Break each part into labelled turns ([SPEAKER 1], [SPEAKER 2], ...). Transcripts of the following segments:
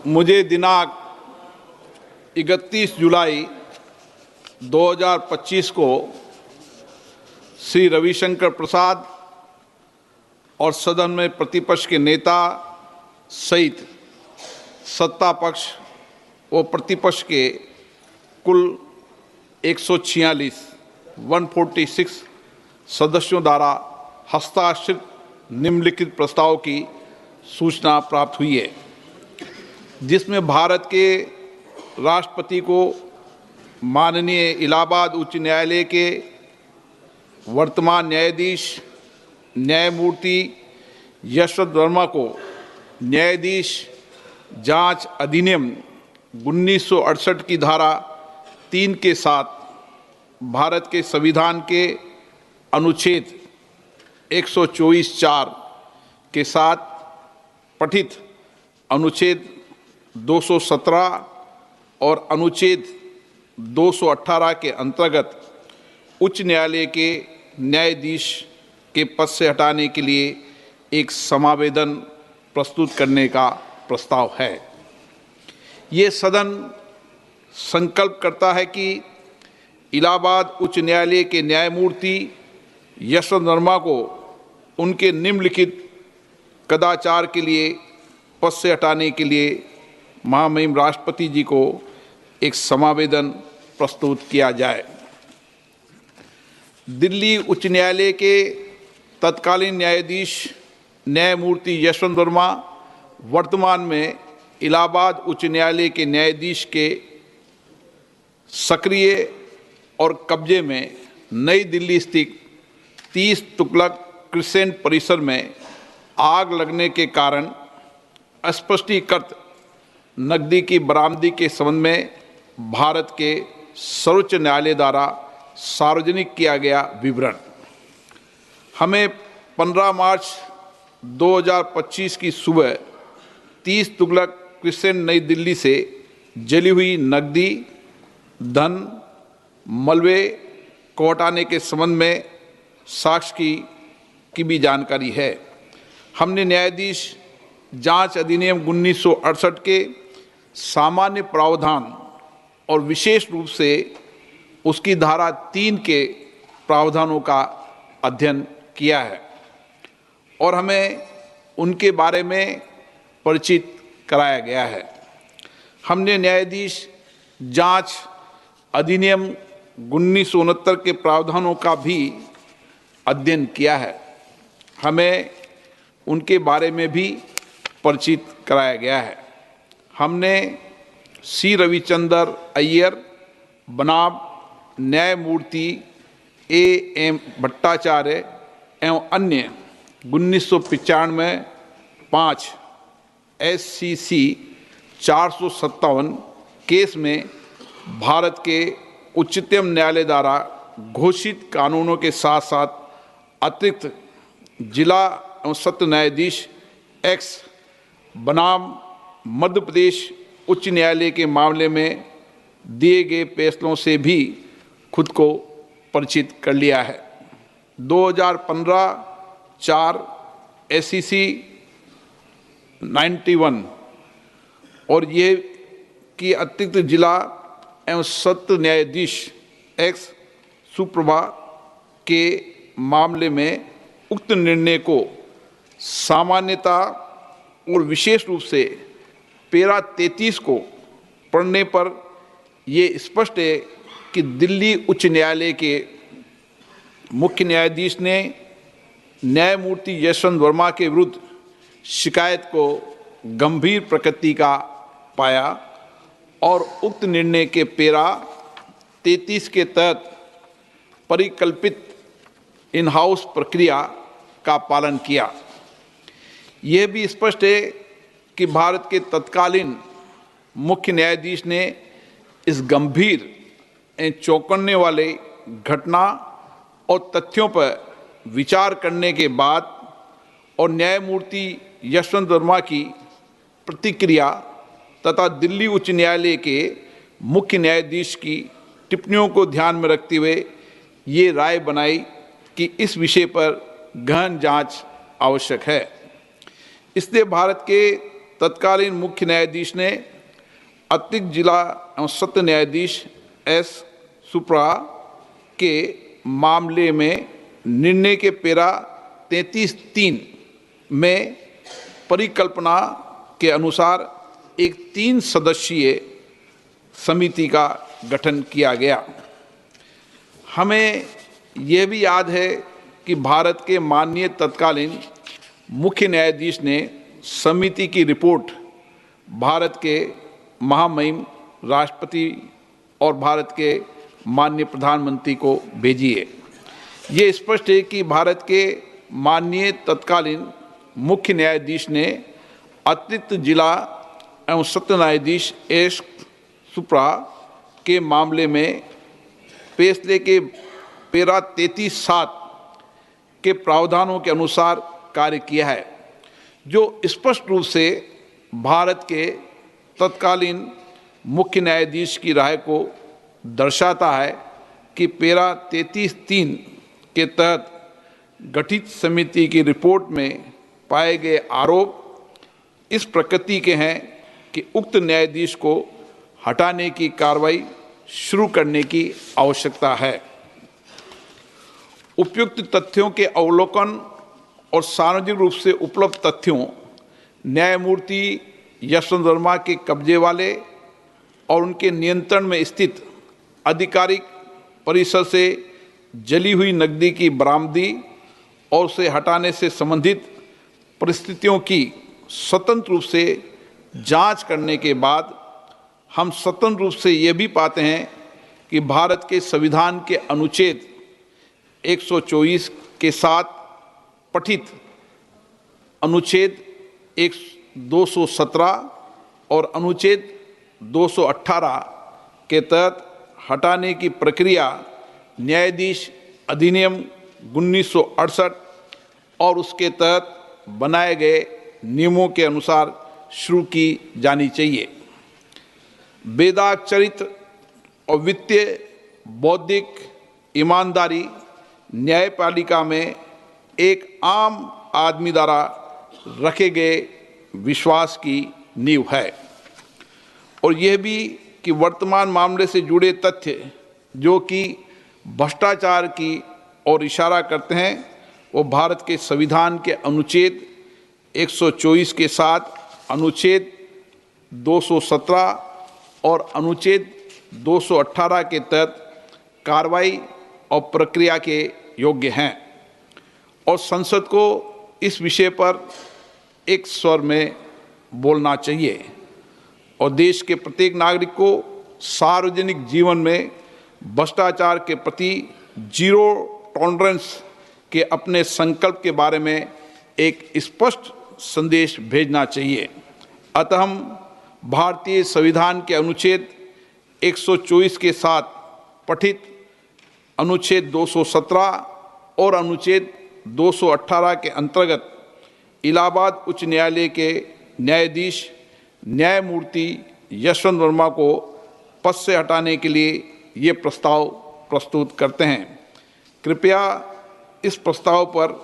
[SPEAKER 1] मुझे दिनांक 31 जुलाई 2025 को श्री रविशंकर प्रसाद और सदन में प्रतिपक्ष के नेता सहित सत्ता पक्ष व प्रतिपक्ष के कुल 146 सदस्यों द्वारा हस्ताक्षरित निम्नलिखित प्रस्ताव की सूचना प्राप्त हुई है, जिसमें भारत के राष्ट्रपति को माननीय इलाहाबाद उच्च न्यायालय के वर्तमान न्यायाधीश न्यायमूर्ति यशवंत वर्मा को न्यायाधीश जांच अधिनियम 1968 की धारा 3 के साथ भारत के संविधान के अनुच्छेद 124(4) के साथ पठित अनुच्छेद 217 और अनुच्छेद 218 के अंतर्गत उच्च न्यायालय के न्यायाधीश के पद से हटाने के लिए एक समावेदन प्रस्तुत करने का प्रस्ताव है। ये सदन संकल्प करता है कि इलाहाबाद उच्च न्यायालय के न्यायमूर्ति यशवंत वर्मा को उनके निम्नलिखित कदाचार के लिए पद से हटाने के लिए महामहिम राष्ट्रपति जी को एक समावेदन प्रस्तुत किया जाए। दिल्ली उच्च न्यायालय के तत्कालीन न्यायाधीश न्यायमूर्ति यशवंत वर्मा वर्तमान में इलाहाबाद उच्च न्यायालय के न्यायाधीश के सक्रिय और कब्जे में नई दिल्ली स्थित 30 तुगलक क्रिसेंट परिसर में आग लगने के कारण अस्पष्टीकृत नकदी की बरामदगी के संबंध में भारत के सर्वोच्च न्यायालय द्वारा सार्वजनिक किया गया विवरण हमें 15 मार्च 2025 की सुबह 30 तुगलक क्रिसेंट नई दिल्ली से जली हुई नकदी धन मलबे को हटाने के संबंध में साक्ष्य की भी जानकारी है। हमने न्यायाधीश जांच अधिनियम 1968 के सामान्य प्रावधान और विशेष रूप से उसकी धारा 3 के प्रावधानों का अध्ययन किया है और हमें उनके बारे में परिचित कराया गया है। हमने न्यायाधीश जांच अधिनियम 1969 के प्रावधानों का भी अध्ययन किया है। हमें उनके बारे में भी परिचित कराया गया है। हमने सी रविचंद्र अय्यर बनाम न्यायमूर्ति A.M. भट्टाचार्य एवं अन्य 1995 SCC 457 केस में भारत के उच्चतम न्यायालय द्वारा घोषित कानूनों के साथ साथ अतिरिक्त जिला एवं सत्र न्यायाधीश X बनाम मध्य प्रदेश उच्च न्यायालय के मामले में दिए गए फैसलों से भी खुद को परिचित कर लिया है। 2015-4 SCC 91 और ये कि अतिरिक्त जिला एवं सत्र न्यायाधीश X सुप्रभा के मामले में उक्त निर्णय को सामान्यता और विशेष रूप से पैरा 33 को पढ़ने पर ये स्पष्ट है कि दिल्ली उच्च न्यायालय के मुख्य न्यायाधीश ने न्यायमूर्ति यशवंत वर्मा के विरुद्ध शिकायत को गंभीर प्रकृति का पाया और उक्त निर्णय के पैरा 33 के तहत परिकल्पित इन हाउस प्रक्रिया का पालन किया। यह भी स्पष्ट है कि भारत के तत्कालीन मुख्य न्यायाधीश ने इस गंभीर एवं चौंकाने वाले घटना और तथ्यों पर विचार करने के बाद और न्यायमूर्ति यशवंत वर्मा की प्रतिक्रिया तथा दिल्ली उच्च न्यायालय के मुख्य न्यायाधीश की टिप्पणियों को ध्यान में रखते हुए ये राय बनाई कि इस विषय पर गहन जांच आवश्यक है। इसलिए भारत के तत्कालीन मुख्य न्यायाधीश ने अतिरिक्त जिला एवं सत्र न्यायाधीश एस सुप्रा के मामले में निर्णय के पेरा 33(3) में परिकल्पना के अनुसार एक 3 सदस्यीय समिति का गठन किया गया। हमें यह भी याद है कि भारत के माननीय तत्कालीन मुख्य न्यायाधीश ने समिति की रिपोर्ट भारत के महामहिम राष्ट्रपति और भारत के माननीय प्रधानमंत्री को भेजी है। ये स्पष्ट है कि भारत के माननीय तत्कालीन मुख्य न्यायाधीश ने अतिरिक्त जिला एवं सत्र न्यायाधीश एस सुप्रा के मामले में फैसले के पेरा 33(7) के प्रावधानों के अनुसार कार्य किया है, जो स्पष्ट रूप से भारत के तत्कालीन मुख्य न्यायाधीश की राय को दर्शाता है कि पेरा 33(3) के तहत गठित समिति की रिपोर्ट में पाए गए आरोप इस प्रकृति के हैं कि उक्त न्यायाधीश को हटाने की कार्रवाई शुरू करने की आवश्यकता है। उपयुक्त तथ्यों के अवलोकन और सार्वजनिक रूप से उपलब्ध तथ्यों, न्यायमूर्ति यशवंत वर्मा के कब्जे वाले और उनके नियंत्रण में स्थित आधिकारिक परिसर से जली हुई नकदी की बरामदी और उसे हटाने से संबंधित परिस्थितियों की स्वतंत्र रूप से जांच करने के बाद हम स्वतंत्र रूप से ये भी पाते हैं कि भारत के संविधान के अनुच्छेद 124 के साथ पठित अनुच्छेद 217 और अनुच्छेद 218 के तहत हटाने की प्रक्रिया न्यायाधीश अधिनियम 1968 और उसके तहत बनाए गए नियमों के अनुसार शुरू की जानी चाहिए। वेदाक चरित्र और वित्तीय बौद्धिक ईमानदारी न्यायपालिका में एक आम आदमी द्वारा रखे गए विश्वास की नींव है, और यह भी कि वर्तमान मामले से जुड़े तथ्य जो कि भ्रष्टाचार की ओर इशारा करते हैं, वो भारत के संविधान के अनुच्छेद 124 के साथ अनुच्छेद 217 और अनुच्छेद 218 के तहत कार्रवाई और प्रक्रिया के योग्य हैं, और संसद को इस विषय पर एक स्वर में बोलना चाहिए और देश के प्रत्येक नागरिक को सार्वजनिक जीवन में भ्रष्टाचार के प्रति जीरो टॉलरेंस के अपने संकल्प के बारे में एक स्पष्ट संदेश भेजना चाहिए। अतः हम भारतीय संविधान के अनुच्छेद 124 के साथ पठित अनुच्छेद 217 और अनुच्छेद 218 के अंतर्गत इलाहाबाद उच्च न्यायालय के न्यायाधीश न्यायमूर्ति यशवंत वर्मा को पद से हटाने के लिए ये प्रस्ताव प्रस्तुत करते हैं। कृपया इस प्रस्ताव पर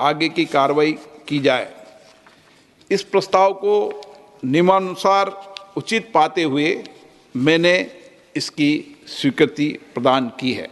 [SPEAKER 1] आगे की कार्रवाई की जाए। इस प्रस्ताव को नियमानुसार उचित पाते हुए मैंने इसकी स्वीकृति प्रदान की है।